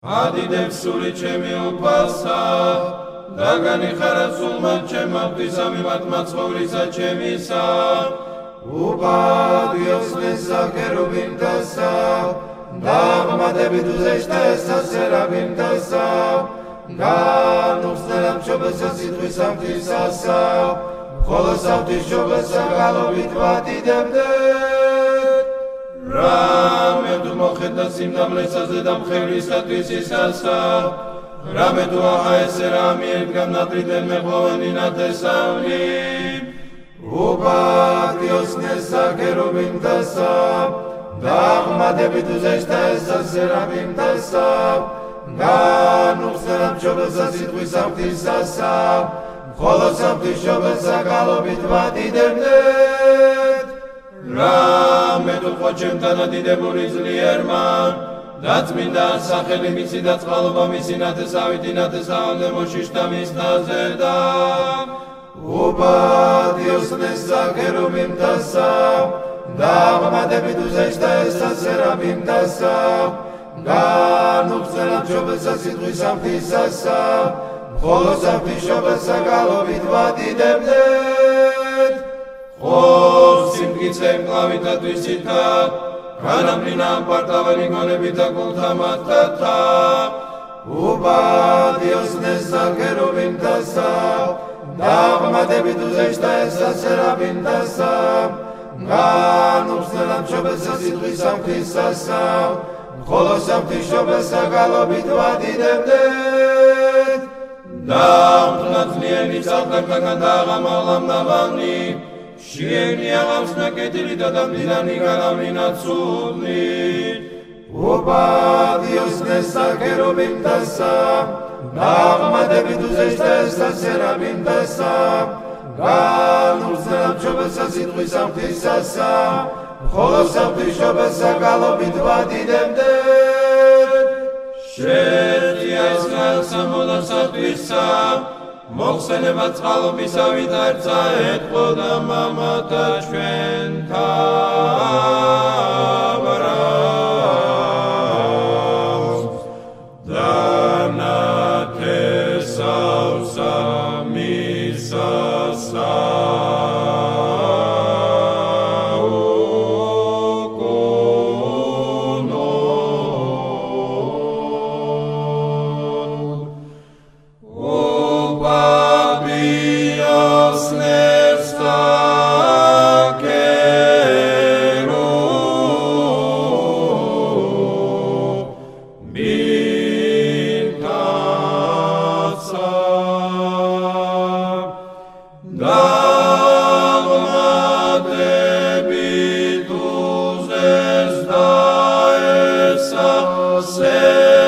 Adidem suri chemi upasa Dagani kharasulman chema Pisami matmatsvorisa chemisa Upa Dios nesa kerubim tasa Dagma debiduzeshta esa serabim tasa Ganux nelam chobesa sitvisam tisasa Kholosam tishobesa galobit vatidemdet Rame tu mocheta simnamlesa zedam khevrisatvis isasa Rame tu aha eserami edgam natridem meboveni natesavni Upa Dios nesa kerubim tasa Dagma debiduzeshta esa serabim tasa Ganux nelam chobesa sitvisam tisasa Kholosam tishobesa galobit vatidemdet Rame tu xochemtana დიდებული ძლიერმა დაწმინდა სახელი მისი და წყალობა მისი ნათესავით ინათესავამდე მოშიშთა მის თაზე და Upa Dios nesa kerubim tasa Dagma debiduzeshta esa serabim tasa Ganux nelam chobesa sitvisam tisasa Kholosam tishobesa galobit vatidemdet სიმტკიცე მკლავითათვისითა განამრინა პარტავანი გონებითა გულთა მათათა Upa Dios nesa kerubim tasa Dagma debiduzeshta esa serabim tasa Ganux nelam chobesa sitvisam tisasa Kholosam tishobesa galobit vatidemdet დამხნათლიანი ცალკარგან დაღამავლა მნავანი Shieni agams naketili da damdilani galamina tsudni Upa Dios nesa kerubim tasa Dagma debiduzeshta esa serabim tasa Ganux nelam chobesa sitvisam tisasa Kholosam tishobesa galobit vatidemdet Sheti aizgan samoda satvisa მოხსენება წყალობისავით არცა ეთყო და მამათა ჩვენთა ვარავს და ნათესავსა მისასა Say